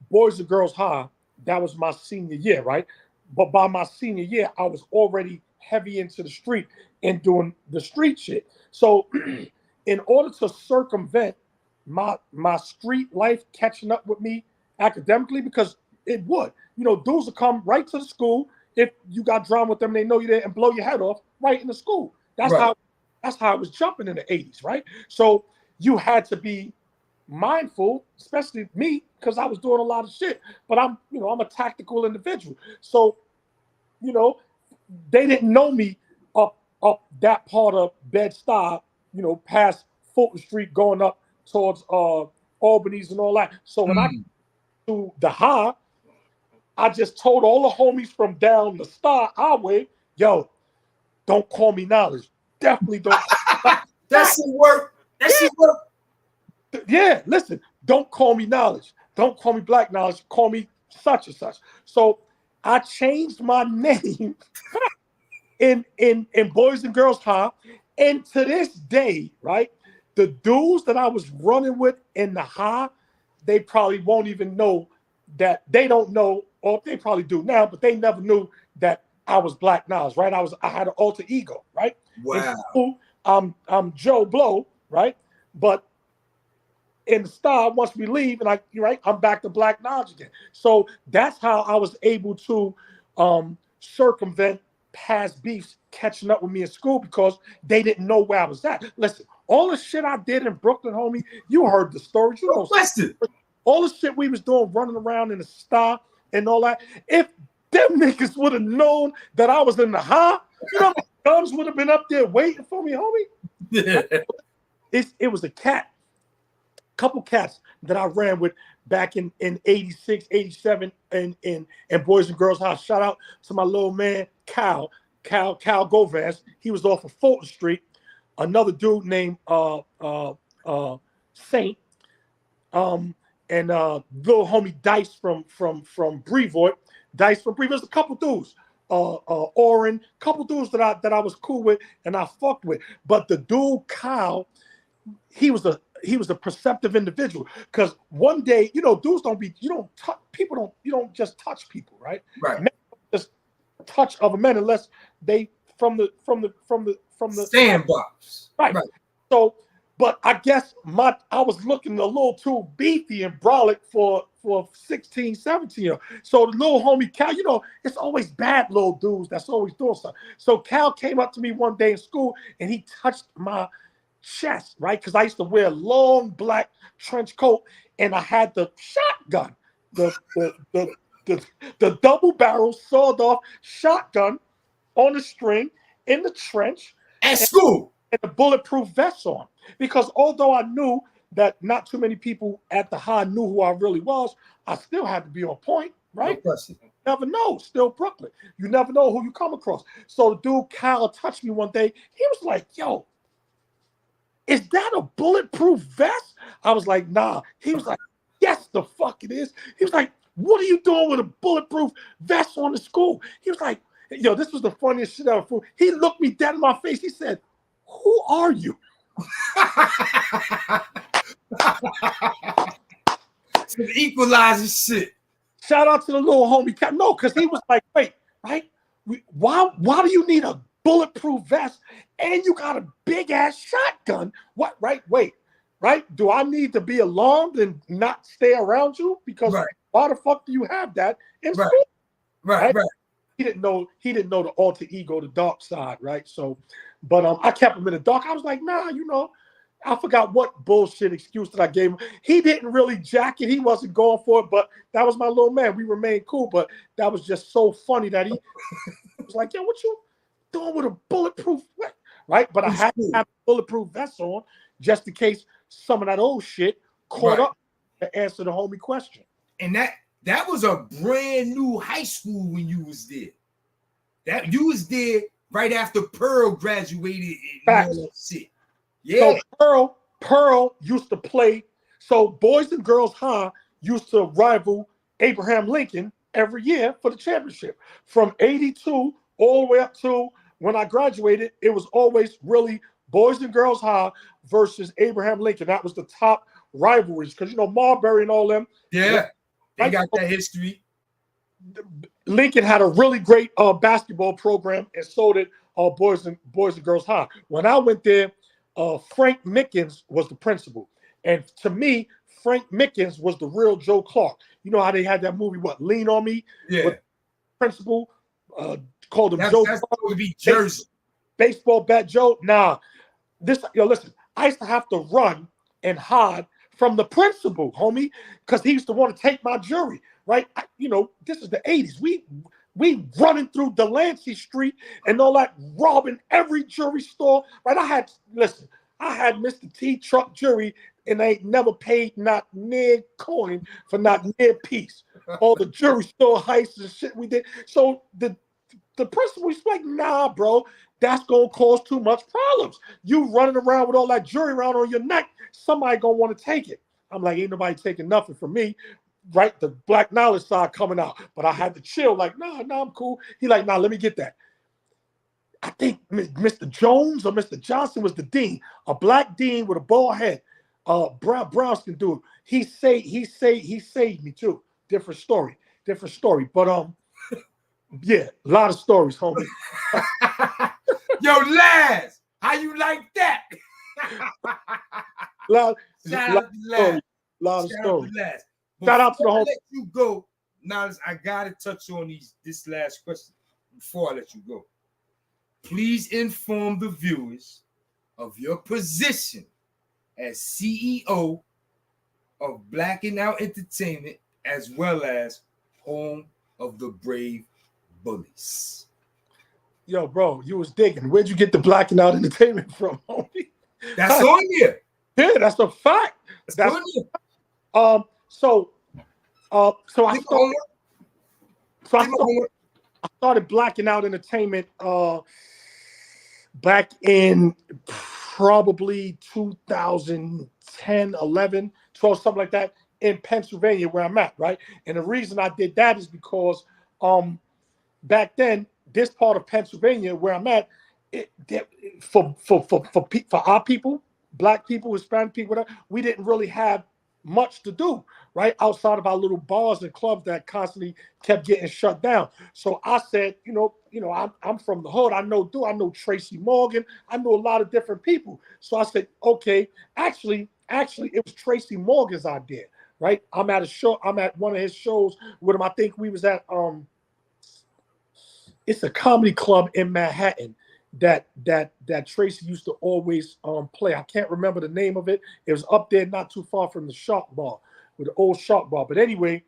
Boys and Girls High, that was my senior year, right? But by my senior year, I was already heavy into the street and doing the street shit. So in order to circumvent my street life catching up with me academically, because it would, dudes would come right to the school if you got drama with them, they know you there, and blow your head off right in the school. That's how it was jumping in the 80s, right? So you had to be mindful, especially me, because I was doing a lot of shit. But I'm a tactical individual. So, they didn't know me up that part of Bed-Stuy, past Fulton Street, going up towards Albany's and all that. So when I got to the high, I just told all the homies from down the Star our way, yo, don't call me Knowledge. Definitely don't. That shit work. That shit work. Yeah, listen, don't call me Knowledge. Don't call me Black Knowledge. Call me such and such. So I changed my name in Boys and Girls High. And to this day, right, the dudes that I was running with in the high, they probably won't even know that. They don't know, or they probably do now, but they never knew that I was Black Nas, right? I had an alter ego, right? Wow. In school, I'm Joe Blow, right? But in the star, once we leave, and I'm back to Black Nas again. So that's how I was able to circumvent past beefs catching up with me in school, because they didn't know where I was at. Listen, all the shit I did in Brooklyn, homie, you heard the stories. You know, all the shit we was doing, running around in the star and all that. If them niggas would have known that I was in the high, you know, guns would have been up there waiting for me, homie. Yeah. It was a couple cats that I ran with back in 86, 87 and Boys and Girls House. Shout out to my little man, Cal Govaz. He was off of Fulton Street. Another dude named Saint. And little homie Dice from Brevoort. Dice from Brevoort. There's a couple dudes. Oren, couple dudes that I was cool with and I fucked with. But the dude Kyle, he was a perceptive individual, because one day, you know, dudes you don't just touch people, right? Right. Men don't just touch other men unless they from the sandbox. Right. So, but I guess I was looking a little too beefy and brolic for 16, 17 year old. So the little homie Cal, you know, it's always bad little dudes that's always doing something. So Cal came up to me one day in school and he touched my chest, right? Because I used to wear a long black trench coat and I had the shotgun, the double barrel sawed off shotgun on the string in the trench at school, and a bulletproof vest on. Because although I knew that not too many people at the high knew who I really was, I still had to be on point, right? No question. You never know. Still Brooklyn. You never know who you come across. So the dude Kyle touched me one day. He was like, yo, is that a bulletproof vest? I was like, nah. He was like, yes, the fuck it is. He was like, what are you doing with a bulletproof vest on the school? He was like, yo, this was the funniest shit ever. He looked me dead in my face. He said, who are you? Some equalizer shit. Shout out to the little homie. No, because he was like, wait, right? Why do you need a bulletproof vest and you got a big ass shotgun? What? Right? Wait, right? Do I need to be alarmed and not stay around you? Because why the fuck do you have that in school? Right. He didn't know the alter ego, the dark side, right? So, but I kept him in the dark. I was like, nah, you know, I forgot what bullshit excuse that I gave him. He didn't really jack it. He wasn't going for it, but that was my little man. We remained cool, but that was just so funny that he was like, yo, what you doing with a bulletproof vest? Right? But I had to have a bulletproof vest on just in case some of that old shit caught up to answer the homie question. And that was a brand new high school when you was there. That you was there right after Pearl graduated and all that shit. Yeah. So Pearl used to play. So Boys and Girls High used to rival Abraham Lincoln every year for the championship. From 82 all the way up to when I graduated, it was always really Boys and Girls High versus Abraham Lincoln. That was the top rivalries because, you know, Marbury and all them. Yeah. They got that history. Lincoln had a really great basketball program, and so did Boys and Girls High. When I went there, Frank Mickens was the principal, and to me, Frank Mickens was the real Joe Clark. You know how they had that movie, what, Lean on Me? Yeah. With principal called him Joe Clark. Would be Jersey. Baseball bat Joe. Nah, listen. I used to have to run and hide from the principal, homie, because he used to want to take my jewelry, right? This is the 80s. We running through Delancey Street and all that, robbing every jewelry store, right? I had Mr. T truck jewelry, and they ain't never paid not near coin for not near piece. All the jewelry store heists and shit we did. So the principal was like, nah, bro, that's gonna cause too much problems. You running around with all that jewelry around on your neck, somebody gonna want to take it. I'm like, ain't nobody taking nothing from me, right? The black knowledge side coming out, but I had to chill. Like, nah, I'm cool. He like, nah, let me get that. I think Mr. Jones or Mr. Johnson was the dean, a black dean with a bald head. Brown dude. He saved me too. Different story. But yeah, a lot of stories, homie. Yo, Laz, how you like that? lot Shout out to Laz. Shout out to the whole. Let you go. Now I gotta touch on this last question before I let you go. Please inform the viewers of your position as CEO of Blacking Out Entertainment, as well as home of the Brave Bullies. Yo, bro, you was digging. Where'd you get the Blacking Out Entertainment from, homie? That's on you. Yeah, that's a fact. That's on you. So I started Blacking Out Entertainment back in probably 2010, 11, 12, something like that, in Pennsylvania, where I'm at, right? And the reason I did that is because back then, this part of Pennsylvania where I'm at, for our people, black people, Hispanic people, whatever, we didn't really have much to do, right? Outside of our little bars and clubs that constantly kept getting shut down. So I said, I'm from the hood. I know Tracy Morgan. I know a lot of different people. So I said, okay, actually, it was Tracy Morgan's idea, right? I'm at one of his shows with him. I think we was at it's a comedy club in Manhattan that Tracy used to always play. I can't remember the name of it. It was up there not too far from the Shark Bar, with the old Shark Bar. But anyway,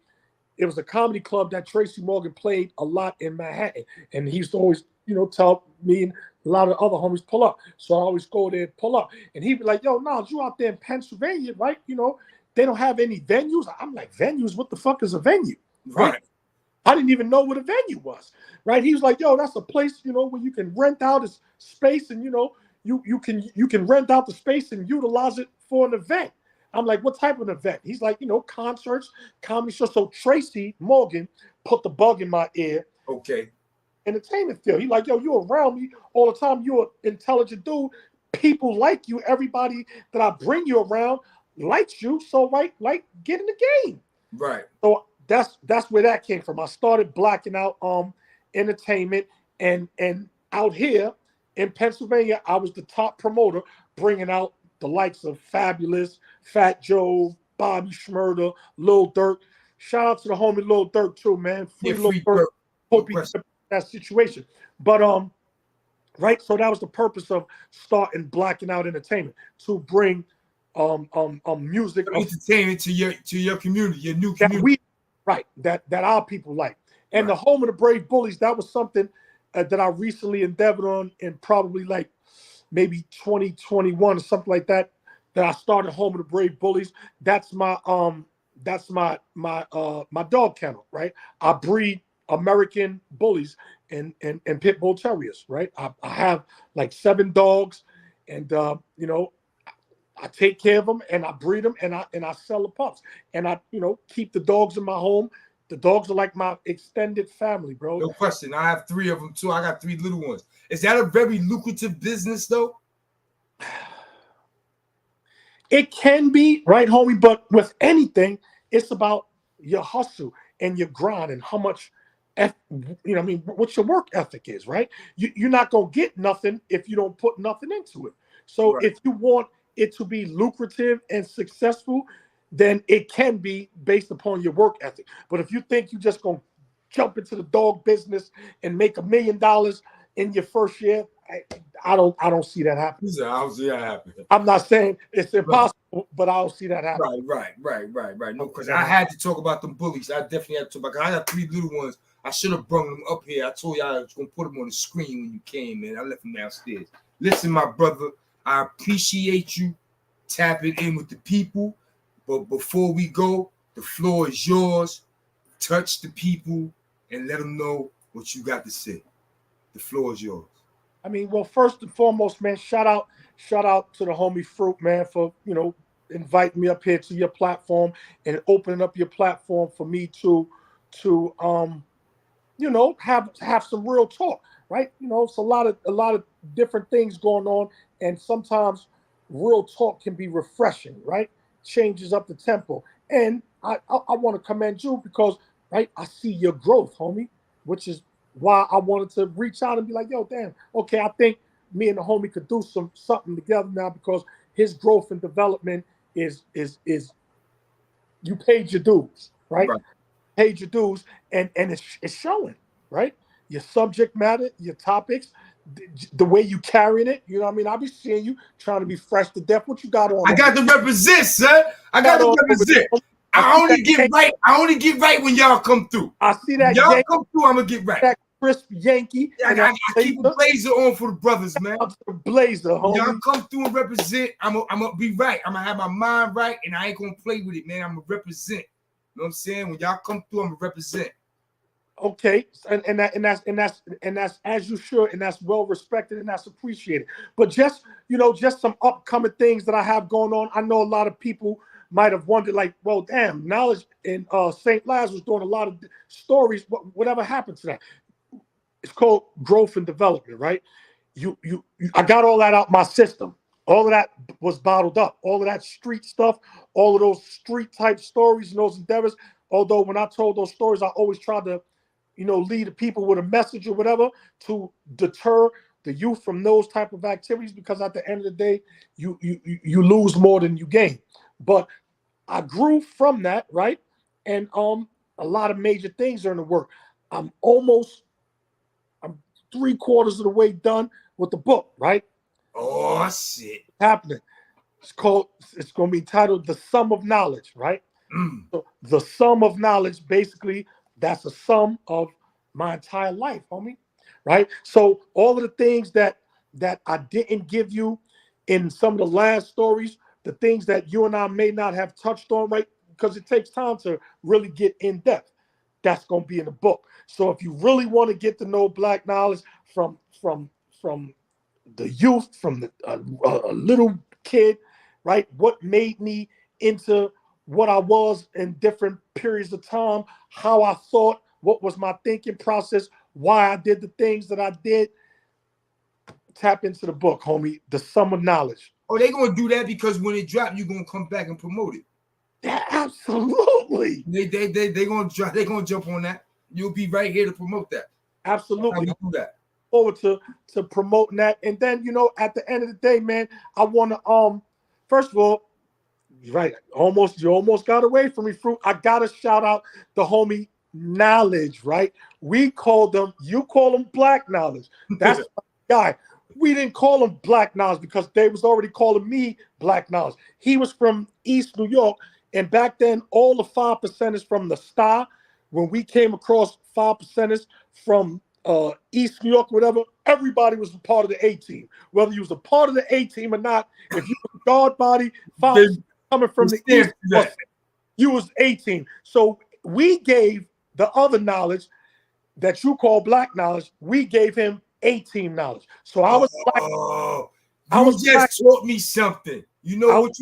it was a comedy club that Tracy Morgan played a lot in Manhattan. And he used to always, tell me and a lot of other homies pull up. So I always go there and pull up. And he'd be like, yo, no, you out there in Pennsylvania, right? They don't have any venues. I'm like, venues? What the fuck is a venue? Right. I didn't even know what a venue was, right? He was like, yo, that's a place, where you can rent out a space and, you can rent out the space and utilize it for an event. I'm like, what type of event? He's like, concerts, comedy shows. So Tracy Morgan put the bug in my ear. Okay. Entertainment field. He's like, yo, you're around me all the time. You're an intelligent dude. People like you. Everybody that I bring you around likes you. So, right, like, get in the game. Right. So that's where that came from. I started Blacking Out Entertainment, and out here in Pennsylvania, I was the top promoter, bringing out the likes of Fabulous, Fat Joe, Bobby Shmurda, Lil Durk. Shout out to the homie Lil Durk too, man. Free Lil Durk. Hope he that situation. But right. So that was the purpose of starting Blacking Out Entertainment, to bring music, entertainment to your community, your new community. That our people like. And the home of the Brave Bullies, that was something that I recently endeavored on in probably like maybe 2021 or something like that, that I started Home of the Brave Bullies. That's my dog kennel, right? I breed American bullies and pit bull terriers, right? I have like 7 dogs, and I take care of them and I breed them and I sell the pups, and I keep the dogs in my home. The dogs are like my extended family, bro. No question. I have 3 of them too. I got 3 little ones. Is that a very lucrative business though? It can be, right, homie, but with anything, it's about your hustle and your grind and how much, what your work ethic is, right? You're not going to get nothing if you don't put nothing into it. So if you want it to be lucrative and successful, then it can be based upon your work ethic. But if you think you're just going to jump into the dog business and make $1 million in your first year, I don't see that happening. I don't see that happening. I'm not saying it's impossible, but I don't see that happening. Right. No, because I had to talk about them bullies. I definitely had to talk about. I got 3 little ones. I should have brought them up here. I told you I was gonna put them on the screen when you came, man. I left them downstairs. Listen, my brother, I appreciate you tapping in with the people. But before we go, the floor is yours. Touch the people and let them know what you got to say. The floor is yours. I mean, well, first and foremost, man, shout out to the homie Fruit, man, for inviting me up here to your platform and opening up your platform for me to you know, have some real talk, right? You know, it's a lot of different things going on, and sometimes real talk can be refreshing, right? Changes up the tempo, and I want to commend you because, right, I see your growth, homie, which is why I wanted to reach out and be like, yo, damn, okay, I think me and the homie could do something together now because his growth and development is you paid your dues, right? Right. Paid your dues, and it's showing, right? Your subject matter, your topics, the way you carrying it. You know what I mean? I'll be seeing you trying to be fresh to death. What you got on? I got to represent, son. I got got to on over represent. there? I only get right. I only get right when y'all come through. I see When that y'all Yankee, come through, I'm gonna get right. that crisp Yankee, I, and I, that I keep a blazer on for the brothers, man. blazer, When y'all homie. come through and represent, I'm gonna be right. I'm gonna have my mind right, and I ain't gonna play with it, man. I'm gonna represent. You know what I'm saying? When y'all come through, I'm gonna represent. Okay, and that's as you should, and that's well respected, and that's appreciated. But just, you know, just some upcoming things that I have going on. I know a lot of people might have wondered, like, well, damn, Knowledge in St. Lazarus doing a lot of stories. Whatever happened to that? It's called growth and development, right? I got all that out my system. All of that was bottled up. All of that street stuff, all of those street type stories and those endeavors. Although when I told those stories, I always tried to, you know, lead the people with a message or whatever to deter the youth from those type of activities, because at the end of the day, you lose more than you gain. But I grew from that, right? And a lot of major things are in the work. I'm 3/4 of the way done with the book, right? Oh shit! Happening. It's going to be titled The Sum of Knowledge, right? So the sum of knowledge, basically, that's a sum of my entire life, homie. Right? So all of the things that I didn't give you in some of the last stories, the things that you and I may not have touched on, right? Because it takes time to really get in depth. That's going to be in the book. So if you really want to get to know Black knowledge from the youth, from the a little kid, right? What made me into what I was in different periods of time, how I thought, what was my thinking process, why I did the things that I did. Tap into the book, homie. The Sum of Knowledge. Oh, they gonna do that because when it drop, you gonna come back and promote it. Yeah, absolutely. They gonna drop. They gonna jump on that. You'll be right here to promote that. Absolutely. That's how we do that. Forward to promoting that, and then, you know, at the end of the day, man, I want to first of all, right, you almost got away from me, Fruit. I gotta shout out the homie Knowledge, right? You call them Black Knowledge. That's my guy. We didn't call him Black Knowledge because they was already calling me Black Knowledge. He was from East New York, and back then, all the 5%ers from the Star, when we came across 5%ers from East New York, whatever, everybody was a part of the A team. Whether you was a part of the A team or not, if you was a guard body, coming from the East, you was A team. So we gave the other knowledge that you call Black knowledge, we gave him A team knowledge. So I was taught me something. You know what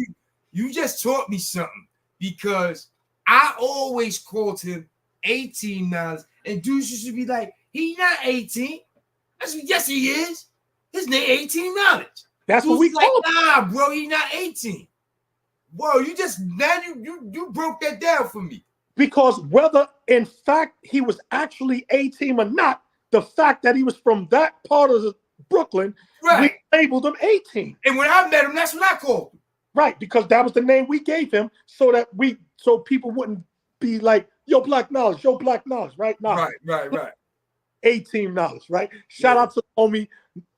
you just taught me something, because I always called him 18 knowledge, and dudes used to be like, he not 18. I said, yes, he is. His name 18 knowledge. That's dudes what we like, nah, bro, he not 18. Whoa, you just now you broke that down for me. Because whether in fact he was actually 18 or not, the fact that he was from that part of Brooklyn, right, we labeled him 18. And when I met him, that's what I called him. Right, because that was the name we gave him, so people wouldn't be like, yo, Black knowledge, right? Nah. Right. 18 knowledge, right? Shout out to homie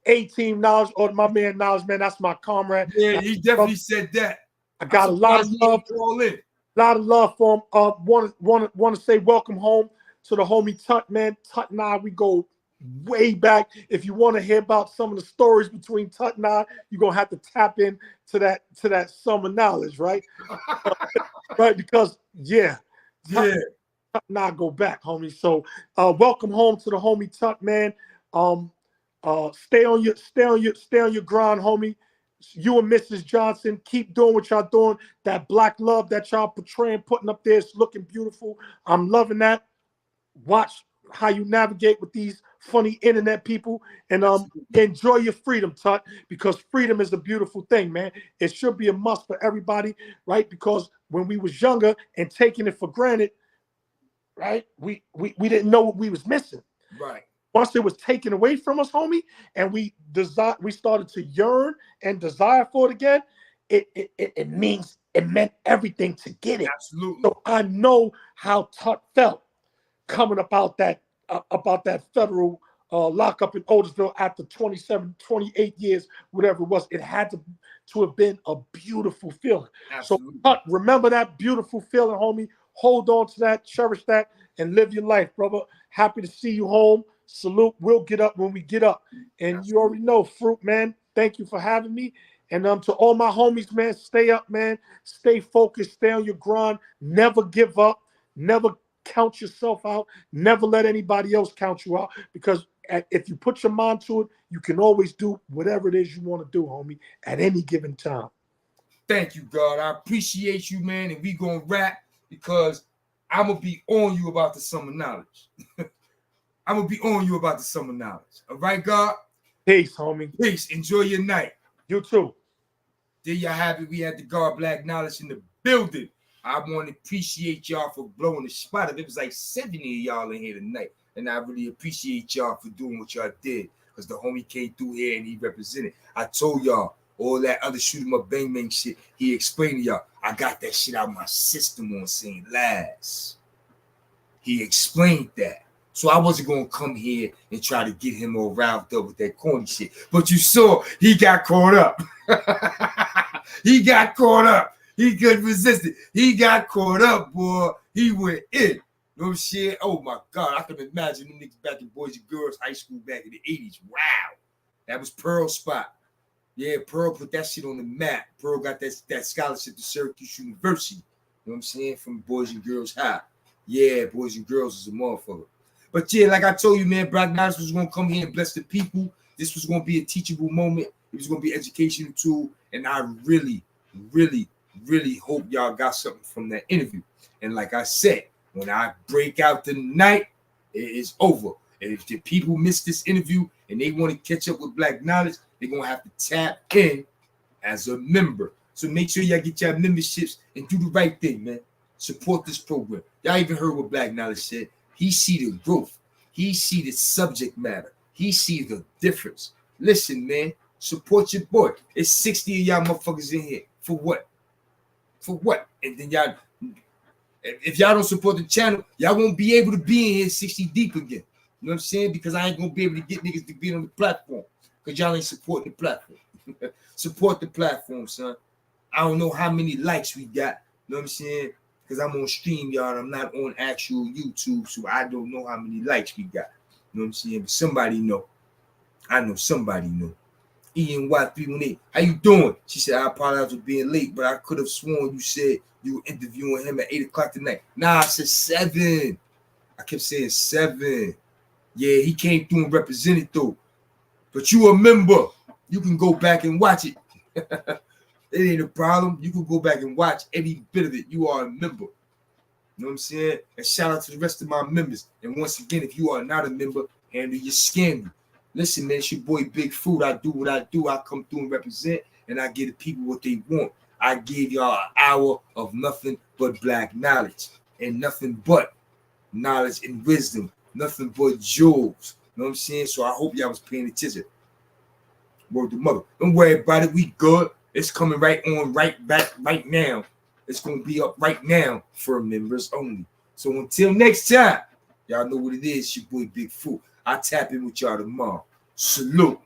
18 knowledge, or my man Knowledge, man. That's my comrade. Yeah, he definitely said that. I got a lot of love. For him. Want to say welcome home to the homie Tut, man. Tut and I, we go way back. If you want to hear about some of the stories between Tut and I, you're gonna have to tap in to that Sum of Knowledge, right? Right, because Tut and I go back, homie. So welcome home to the homie Tut, man. Stay on your grind, homie. You and Mrs. Johnson, keep doing what y'all doing. That Black love that y'all portraying, putting up there, it's looking beautiful. I'm loving that. Watch how you navigate with these funny internet people, and enjoy your freedom, Tut, because freedom is a beautiful thing, man. It should be a must for everybody, right? Because when we was younger and taking it for granted, right, we didn't know what we was missing. Right. Once it was taken away from us, homie, and we started to yearn and desire for it again, it meant everything to get it. Absolutely. So I know how Tut felt coming about that federal lockup in Otisville after 27, 28 years, whatever it was. It had to have been a beautiful feeling. Absolutely. So Tut, remember that beautiful feeling, homie. Hold on to that, cherish that, and live your life, brother. Happy to see you home. Salute. We'll get up when we get up. And Absolutely. you already know, Fruit, man, thank you for having me. And to all my homies, man, stay up, man. Stay focused. Stay on your grind. Never give up. Never count yourself out. Never let anybody else count you out. Because if you put your mind to it, you can always do whatever it is you want to do, homie, at any given time. Thank you, God. I appreciate you, man. And we gonna wrap because I'm gonna be on you about the summer knowledge. I'm gonna be on you about the summer knowledge. All right, God? Peace, homie. Peace. Enjoy your night. You too. There y'all have it. We had the God Black Knowledge in the building. I want to appreciate y'all for blowing the spot up. It was like 70 of y'all in here tonight. And I really appreciate y'all for doing what y'all did. Because the homie came through here and he represented. I told y'all all that other shoot 'em up bang bang shit. He explained to y'all, I got that shit out of my system on St. Laz. He explained that. So I wasn't going to come here and try to get him all riled up with that corny shit. But you saw he got caught up. He got caught up. He couldn't resist it. He got caught up, boy. He went in. You know what I'm saying? Oh, my God. I can imagine them niggas back in Boys and Girls High School back in the 80s. Wow. That was Pearl's spot. Yeah, Pearl put that shit on the map. Pearl got that scholarship to Syracuse University. You know what I'm saying? From Boys and Girls High. Yeah, Boys and Girls is a motherfucker. But yeah, like I told you, man, Black Knowledge was going to come here and bless the people. This was going to be a teachable moment. It was going to be an educational tool. And I really, really, really hope y'all got something from that interview. And like I said, when I break out tonight, it is over. And if the people miss this interview and they want to catch up with Black Knowledge, they're going to have to tap in as a member. So make sure y'all get your memberships and do the right thing, man. Support this program. Y'all even heard what Black Knowledge said. He see the growth. He see the subject matter. He see the difference. Listen, man, support your boy. It's 60 of y'all motherfuckers in here. For what? For what? And then y'all, if y'all don't support the channel, y'all won't be able to be in here 60 deep again. You know what I'm saying? Because I ain't going to be able to get niggas to be on the platform. Because y'all ain't supporting the platform. Support the platform, son. I don't know how many likes we got. You know what I'm saying? Because I'm on StreamYard, I'm not on actual YouTube, so I don't know how many likes we got. You know what I'm saying? But somebody know. I know somebody know. ENY318, how you doing? She said, I apologize for being late, but I could have sworn you said you were interviewing him at 8 o'clock tonight. Nah, I said 7. I kept saying 7. Yeah, he came through and represented though. But you a member. You can go back and watch it. It ain't a problem. You can go back and watch any bit of it. You are a member. You know what I'm saying? And shout out to the rest of my members. And once again, if you are not a member, handle your scandal. Listen, man, it's your boy Big Food. I do what I do. I come through and represent, and I give the people what they want. I give y'all an hour of nothing but Black knowledge and nothing but knowledge and wisdom. Nothing but jewels. You know what I'm saying? So I hope y'all was paying attention. Word to mother. Don't worry about it. We good. It's coming right on, right back, right now. It's going to be up right now for members only. So until next time, y'all know what it is. Your boy Big Fool. I'll tap in with y'all tomorrow. Salute.